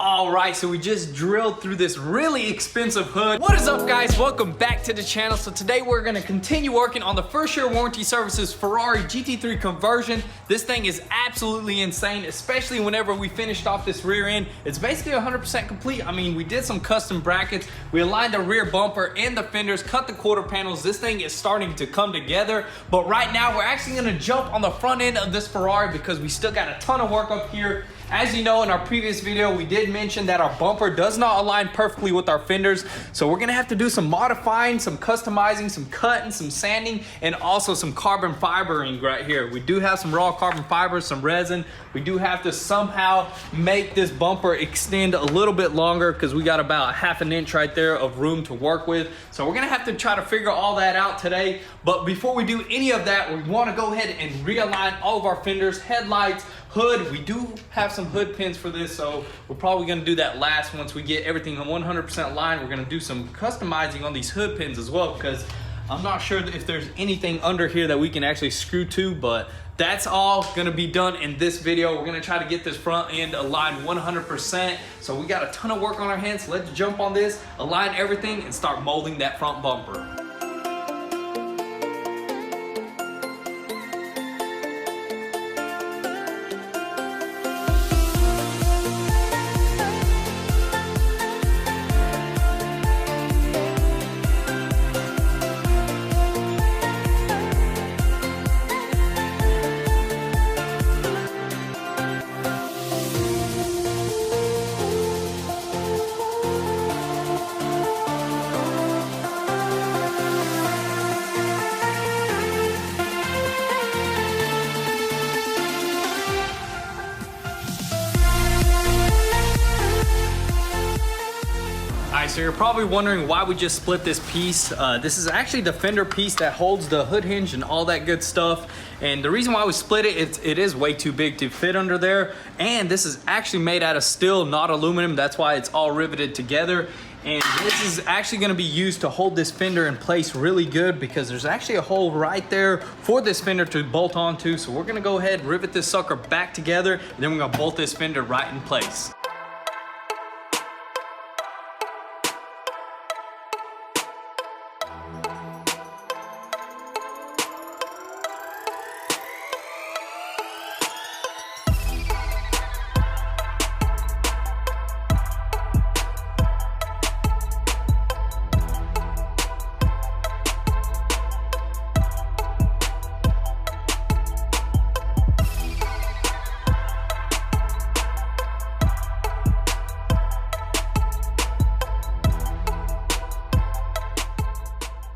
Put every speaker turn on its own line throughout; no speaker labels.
All right, so we just drilled through this really expensive hood. What is up, guys? Welcome back to the channel. So today we're gonna continue working on the first year warranty services Ferrari GT3 conversion. This thing is absolutely insane, especially whenever we finished off this rear end. It's basically 100% complete. I mean, we did some custom brackets. We aligned the rear bumper and the fenders, cut the quarter panels. This thing is starting to come together. But right now, we're actually gonna jump on the front end of this Ferrari because we still got a ton of work up here. As you know, in our previous video, we did mention that our bumper does not align perfectly with our fenders. So we're gonna have to do some modifying, some customizing, some cutting, some sanding, and also some carbon fibering right here. We do have some raw carbon fibers, some resin. We do have to somehow make this bumper extend a little bit longer because we got about ½ an inch right there of room to work with. So we're gonna have to try to figure all that out today. But before we do any of that, we wanna go ahead and realign all of our fenders, headlights, hood. We do have some hood pins for this, so we're probably gonna do that last once we get everything 100% lined. We're gonna do some customizing on these hood pins as well, because I'm not sure if there's anything under here that we can actually screw to, but that's all gonna be done in this video. We're gonna try to get this front end aligned 100%. So we got a ton of work on our hands. So let's jump on this, align everything, and start molding that front bumper. So you're probably wondering why we just split this piece. This is actually the fender piece that holds the hood hinge and all that good stuff. And the reason why we split it, it is way too big to fit under there. And this is actually made out of steel, not aluminum. That's why it's all riveted together. And this is actually gonna be used to hold this fender in place really good because there's actually a hole right there for this fender to bolt onto. So we're gonna go ahead and rivet this sucker back together, and then we're gonna bolt this fender right in place.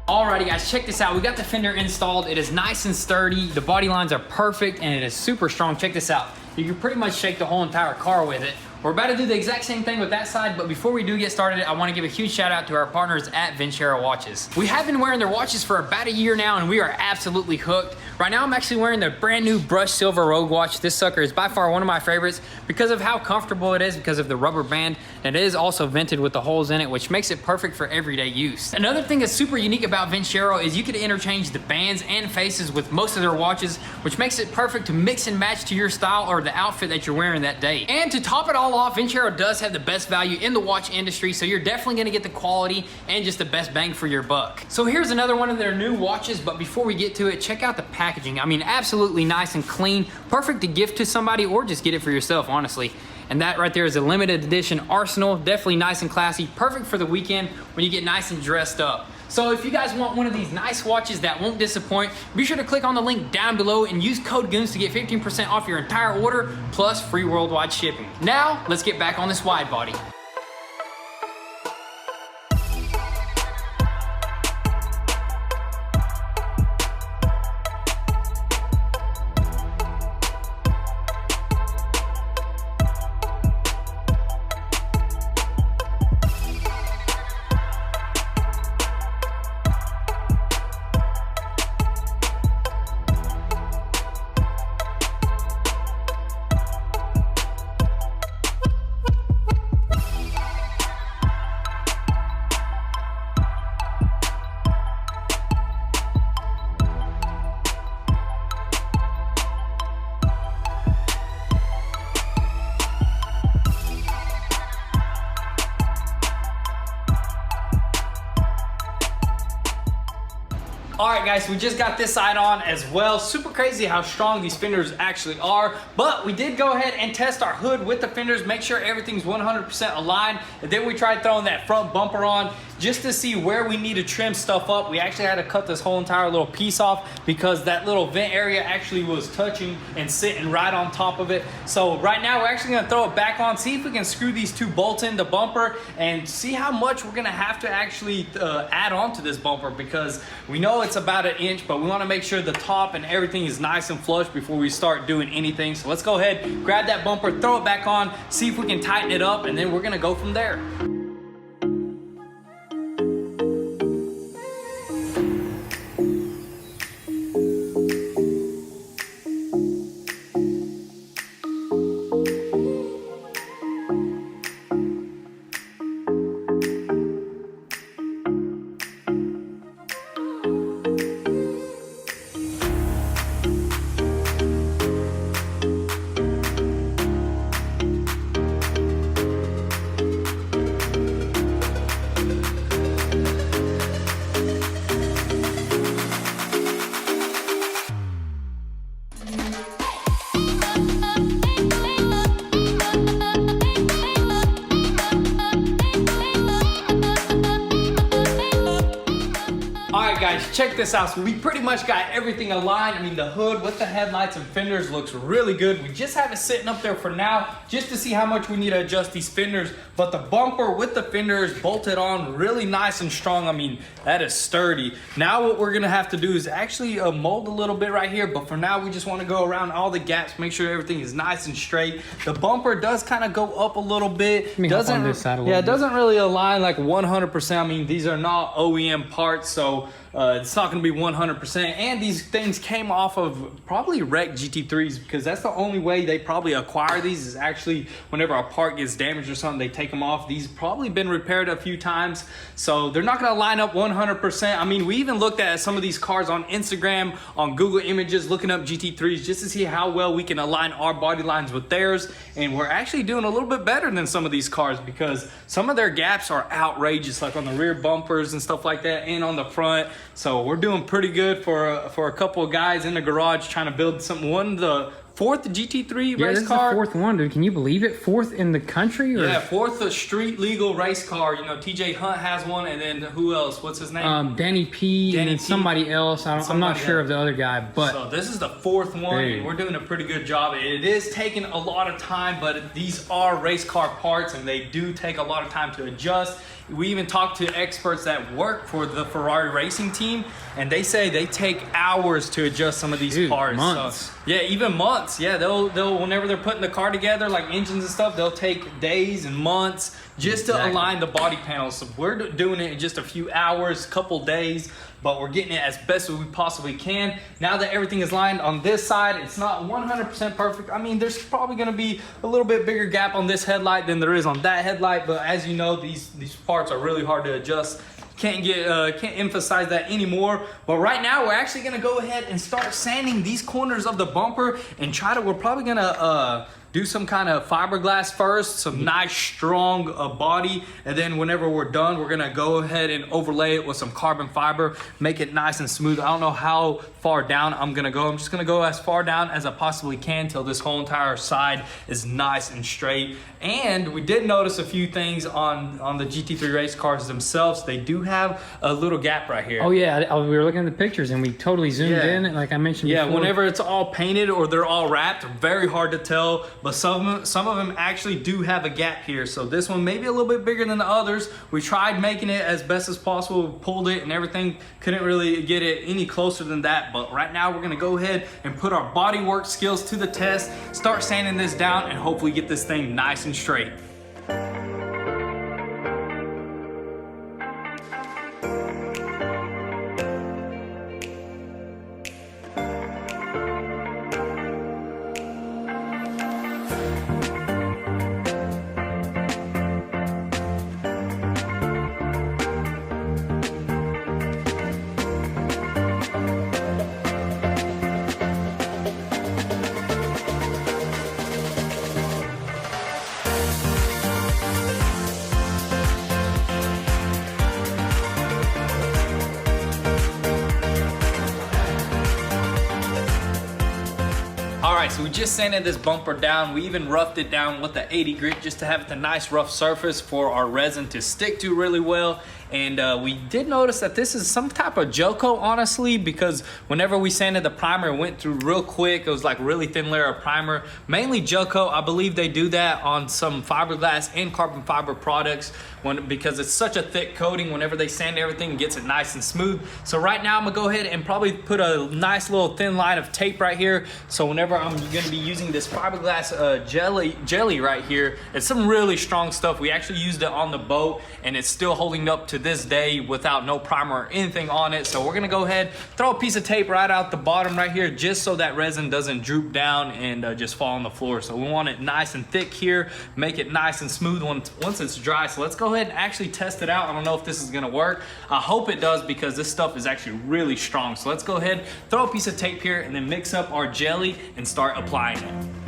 Alrighty guys, check this out. We got the fender installed. It is nice and sturdy. The body lines are perfect and it is super strong. Check this out. You can pretty much shake the whole entire car with it. We're about to do the exact same thing with that side, but before we do get started, I want to give a huge shout out to our partners at Vincero Watches. We have been wearing their watches for about a year now and we are absolutely hooked. Right now I'm actually wearing their brand new brushed silver Rogue watch. This sucker is by far one of my favorites because of how comfortable it is, because of the rubber band, and it is also vented with the holes in it, which makes it perfect for everyday use. Another thing that's super unique about Vincero is you can interchange the bands and faces with most of their watches, which makes it perfect to mix and match to your style or the outfit that you're wearing that day. And to top it all off, Vincero does have the best value in the watch industry, so you're definitely gonna get the quality and just the best bang for your buck. So here's another one of their new watches, but before we get to it, check out the packaging. I mean, absolutely nice and clean, perfect to gift to somebody or just get it for yourself, honestly. And that right there is a limited edition Arsenal, definitely nice and classy, perfect for the weekend when you get nice and dressed up. So if you guys want one of these nice watches that won't disappoint, be sure to click on the link down below and use code GOONZ to get 15% off your entire order, plus free worldwide shipping. Now, let's get back on this wide body. All right, guys, we just got this side on as well. Super crazy how strong these fenders actually are, but we did go ahead and test our hood with the fenders, make sure everything's 100% aligned, and then we tried throwing that front bumper on just to see where we need to trim stuff up. We actually had to cut this whole entire little piece off because that little vent area actually was touching and sitting right on top of it. So right now we're actually gonna throw it back on, see if we can screw these two bolts in the bumper and see how much we're gonna have to actually add on to this bumper, because we know it's about an inch, but we wanna make sure the top and everything is nice and flush before we start doing anything. So let's go ahead, grab that bumper, throw it back on, see if we can tighten it up, and then we're gonna go from there. Guys, check this out. So we pretty much got everything aligned. I mean, the hood with the headlights and fenders looks really good. We just have it sitting up there for now just to see how much we need to adjust these fenders. But the bumper with the fenders bolted on really nice and strong. I mean, that is sturdy. Now what we're gonna have to do is actually mold a little bit right here, but for now we just want to go around all the gaps, make sure everything is nice and straight. The bumper does kind of go up a little bit. Doesn't on this side a little bit. It doesn't really align like 100%. I mean, these are not OEM parts, so it's not going to be 100%. And these things came off of probably wrecked GT3s, because that's the only way they probably acquire these, is actually whenever a part gets damaged or something, they take them off. These probably been repaired a few times, so they're not going to line up 100%. I mean, we even looked at some of these cars on Instagram, on Google Images, looking up GT3s just to see how well we can align our body lines with theirs. And we're actually doing a little bit better than some of these cars, because some of their gaps are outrageous, like on the rear bumpers and stuff like that, and on the front. So we're doing pretty good for a couple of guys in the garage trying to build something. One, the fourth GT3 race car.
The fourth one, dude. Can you believe it? Fourth in the country? Or?
Yeah, fourth street legal race car. You know, TJ Hunt has one, and then who else? What's his name?
Danny P. and somebody else. I'm not sure of the other guy, but
so this is the fourth one, and we're doing a pretty good job. It is taking a lot of time, but these are race car parts, and they do take a lot of time to adjust. We even talked to experts that work for the Ferrari racing team, and they say they take hours to adjust some of these parts.
Months.
So, yeah, even months. Yeah, they'll whenever they're putting the car together, like engines and stuff, they'll take days and months just to align the body panels. So we're doing it in just a few hours, couple days, but we're getting it as best as we possibly can. Now that everything is lined on this side, it's not 100% perfect. I mean, there's probably gonna be a little bit bigger gap on this headlight than there is on that headlight, but as you know, these parts are really hard to adjust. Can't emphasize that anymore. But right now we're actually gonna go ahead and start sanding these corners of the bumper and we're probably gonna do some kind of fiberglass first, some nice strong body, and then whenever we're done, we're gonna go ahead and overlay it with some carbon fiber, make it nice and smooth. I don't know how far down I'm gonna go. I'm just gonna go as far down as I possibly can till this whole entire side is nice and straight. And we did notice a few things on the GT3 race cars themselves. They do have a little gap right here.
Oh yeah, we were looking at the pictures and we totally zoomed in, like I mentioned before.
Yeah, whenever it's all painted or they're all wrapped, very hard to tell, but some of them actually do have a gap here. So this one may be a little bit bigger than the others. We tried making it as best as possible, pulled it and everything, couldn't really get it any closer than that. But right now we're gonna go ahead and put our bodywork skills to the test, start sanding this down, and hopefully get this thing nice and straight. we just sanded this bumper down. We even roughed it down with the 80 grit just to have it a nice rough surface for our resin to stick to really well. And we did notice that this is some type of gel coat, honestly, because whenever we sanded the primer, it went through real quick. It was like really thin layer of primer, mainly gel coat. I believe they do that on some fiberglass and carbon fiber products because it's such a thick coating. Whenever they sand everything, it gets it nice and smooth. So right now I'm gonna go ahead and probably put a nice little thin line of tape right here. So whenever I'm gonna be using this fiberglass jelly right here, it's some really strong stuff. We actually used it on the boat and it's still holding up to this day without no primer or anything on it. So we're gonna go ahead, throw a piece of tape right out the bottom right here, just so that resin doesn't droop down and just fall on the floor. So we want it nice and thick here, make it nice and smooth once it's dry. So let's go ahead and actually test it out. I don't know if this is gonna work. I hope it does because this stuff is actually really strong. So let's go ahead, throw a piece of tape here and then mix up our jelly and start applying it.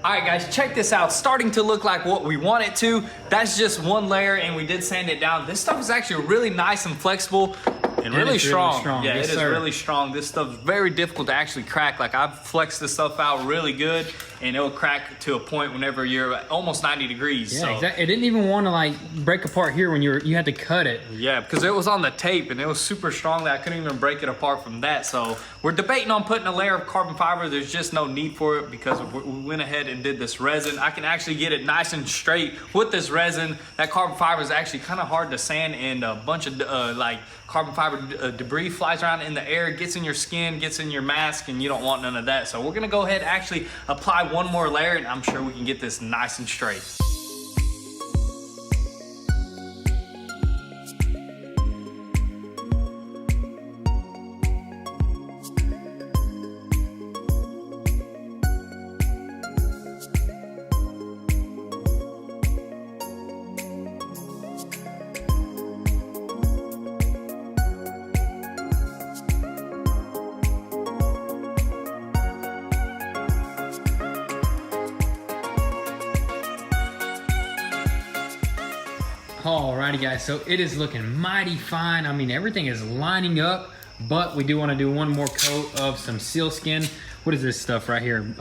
All right guys, check this out. Starting to look like what we want it to. That's just one layer and we did sand it down. This stuff is actually really nice and flexible and really strong. Yeah, yes, it is really strong. This stuff's very difficult to actually crack. Like I've flexed this stuff out really good and it'll crack to a point whenever you're at almost 90 degrees.
Yeah,
so.
exactly. It didn't even want to like break apart here when you had to cut it.
Yeah, because it was on the tape and it was super strong that I couldn't even break it apart from that. So we're debating on putting a layer of carbon fiber. There's just no need for it because we went ahead and did this resin. I can actually get it nice and straight with this resin. That carbon fiber is actually kind of hard to sand, and a bunch of like carbon fiber debris flies around in the air, gets in your skin, gets in your mask, and you don't want none of that. So we're gonna go ahead and actually apply one more layer and I'm sure we can get this nice and straight.
Alrighty guys, so it is looking mighty fine. I mean, everything is lining up, but we do want to do one more coat of some sealskin. What is this stuff right here?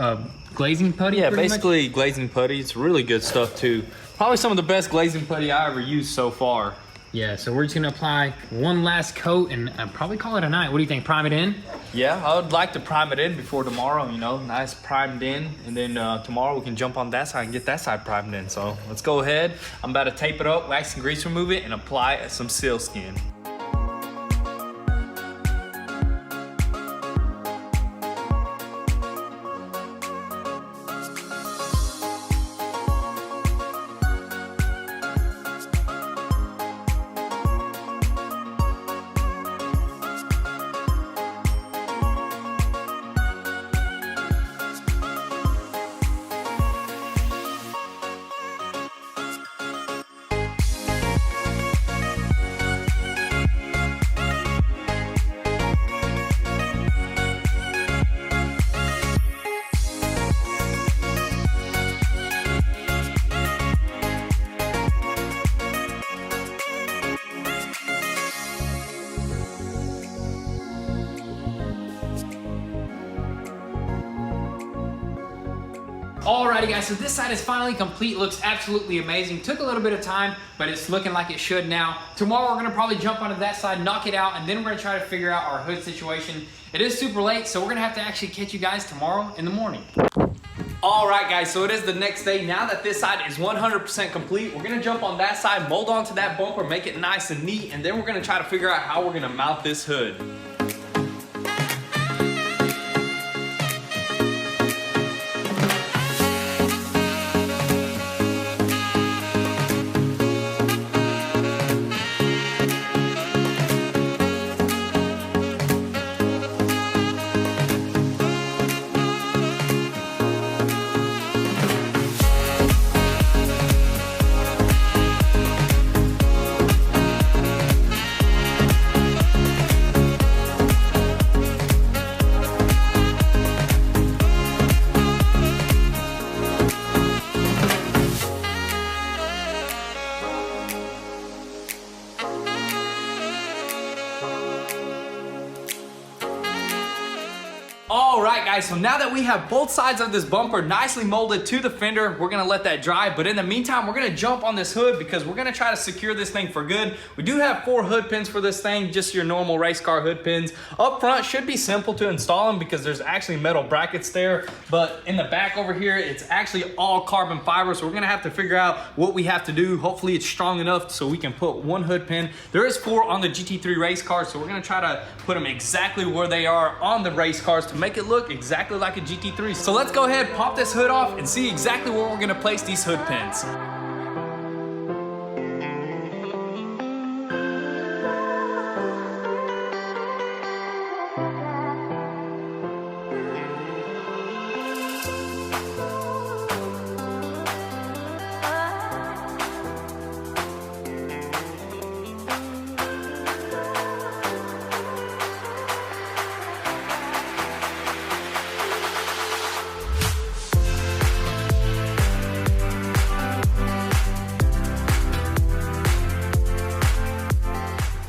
Glazing putty?
Yeah, basically glazing putty. It's really good stuff too. Probably some of the best glazing putty I ever used so far.
Yeah, so we're just gonna apply one last coat and probably call it a night. What do you think, prime it in?
Yeah, I would like to prime it in before tomorrow, you know, nice primed in. And then tomorrow we can jump on that side and get that side primed in. So let's go ahead. I'm about to tape it up, wax and grease remove it, and apply some sealskin.
Alrighty guys, so this side is finally complete. Looks absolutely amazing. Took a little bit of time, but it's looking like it should now. Tomorrow we're gonna probably jump onto that side, knock it out, and then we're gonna try to figure out our hood situation. It is super late, so we're gonna have to actually catch you guys tomorrow in the morning.
All right, guys, so it is the next day. Now that this side is 100% complete, we're gonna jump on that side, mold onto that bumper, make it nice and neat, and then we're gonna try to figure out how we're gonna mount this hood. All right, guys, so now that we have both sides of this bumper nicely molded to the fender, we're gonna let that dry. But in the meantime, we're gonna jump on this hood because we're gonna try to secure this thing for good. We do have 4 hood pins for this thing, just your normal race car hood pins. Up front should be simple to install them because there's actually metal brackets there. But in the back over here, it's actually all carbon fiber. So we're gonna have to figure out what we have to do. Hopefully it's strong enough so we can put 1 hood pin. There is 4 on the GT3 race cars, so we're gonna try to put them exactly where they are on the race cars to make it look exactly like a GT3. So let's go ahead, pop this hood off, and see exactly where we're gonna place these hood pins.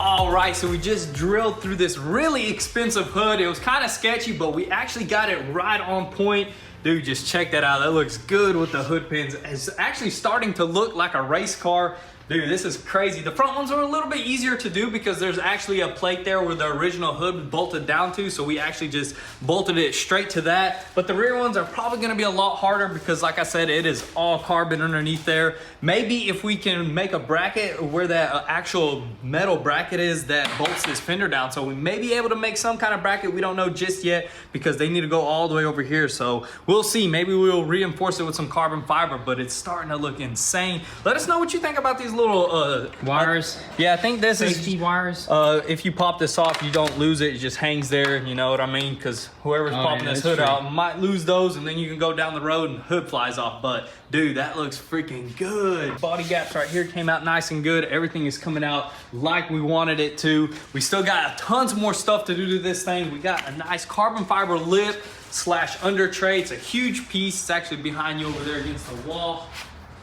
All right, so we just drilled through this really expensive hood. It was kind of sketchy, but we actually got it right on point. Dude, just check that out. That looks good with the hood pins. It's actually starting to look like a race car. Dude, this is crazy. The front ones are a little bit easier to do because there's actually a plate there where the original hood was bolted down to, so we actually just bolted it straight to that. But the rear ones are probably gonna be a lot harder because, like I said, it is all carbon underneath there. Maybe if we can make a bracket where that actual metal bracket is that bolts this fender down, so we may be able to make some kind of bracket. We don't know just yet because they need to go all the way over here. So we'll see. Maybe we'll reinforce it with some carbon fiber, but it's starting to look insane. Let us know what you think about these little
wires.
Yeah, I think this is
safety wires.
if you pop this off, you don't lose it. It just hangs there, you know what I mean? Because whoever's popping this hood out might lose those, and then you can go down the road and hood flies off. But dude, that looks freaking good. Body gaps right here came out nice and good. Everything is coming out like we wanted it to. We still got tons more stuff to do to this thing. We got a nice carbon fiber lip / under tray. It's a huge piece. It's actually behind you over there against the wall.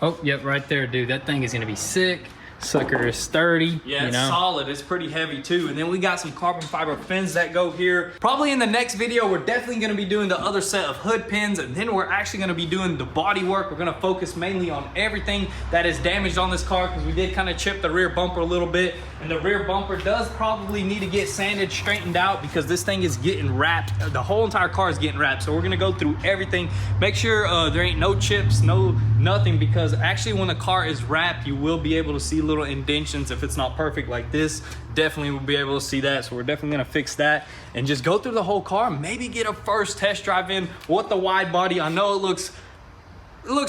Oh, yep, right there, dude. That thing is gonna be sick. Sucker is sturdy.
Yeah, it's solid. It's pretty heavy too. And then we got some carbon fiber fins that go here. Probably in the next video, we're definitely gonna be doing the other set of hood pins, and then we're actually gonna be doing the body work. We're gonna focus mainly on everything that is damaged on this car because we did kind of chip the rear bumper a little bit, and the rear bumper does probably need to get sanded, straightened out because this thing is getting wrapped. The whole entire car is getting wrapped. So we're gonna go through everything, make sure there ain't no chips, nothing, because actually when the car is wrapped, you will be able to see little indentions. If it's not perfect like this, definitely will be able to see that. So we're definitely gonna fix that and just go through the whole car, maybe get a first test drive in with the wide body. I know it looks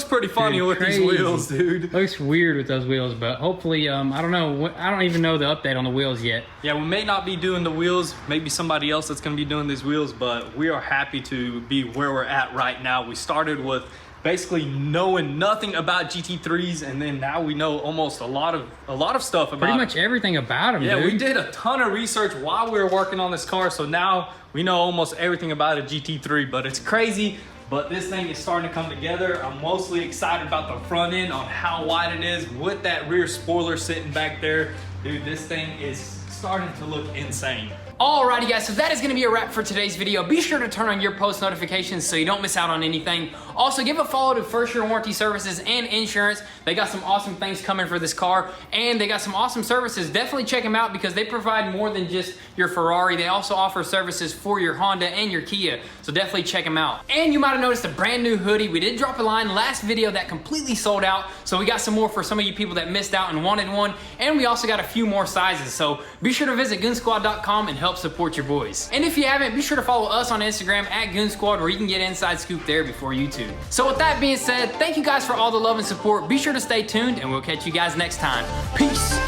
pretty funny with these wheels, dude.
Looks weird with those wheels, but hopefully, I don't know. I don't even know the update on the wheels yet.
Yeah, we may not be doing the wheels. Maybe somebody else that's gonna be doing these wheels, but we are happy to be where we're at right now. We started with basically knowing nothing about GT3s, and then now we know almost a lot of stuff about
pretty much everything about them.
Yeah,
dude.
we did a ton of research while we were working on this car, so now we know almost everything about a GT3. But it's crazy. But this thing is starting to come together. I'm mostly excited about the front end on how wide it is with that rear spoiler sitting back there. Dude, this thing is starting to look insane. Alrighty guys, so that is gonna be a wrap for today's video. Be sure to turn on your post notifications so you don't miss out on anything. Also, give a follow to First Year Warranty Services and Insurance. They got some awesome things coming for this car, and they got some awesome services. Definitely check them out because they provide more than just your Ferrari. They also offer services for your Honda and your Kia, so definitely check them out. And you might have noticed a brand new hoodie. We did drop a line last video that completely sold out, so we got some more for some of you people that missed out and wanted one, and we also got a few more sizes, so be sure to visit goonzquad.com and help support your boys. And if you haven't, be sure to follow us on Instagram at goonzquad, where you can get inside scoop there before YouTube. So with that being said, thank you guys for all the love and support. Be sure to stay tuned, and we'll catch you guys next time. Peace.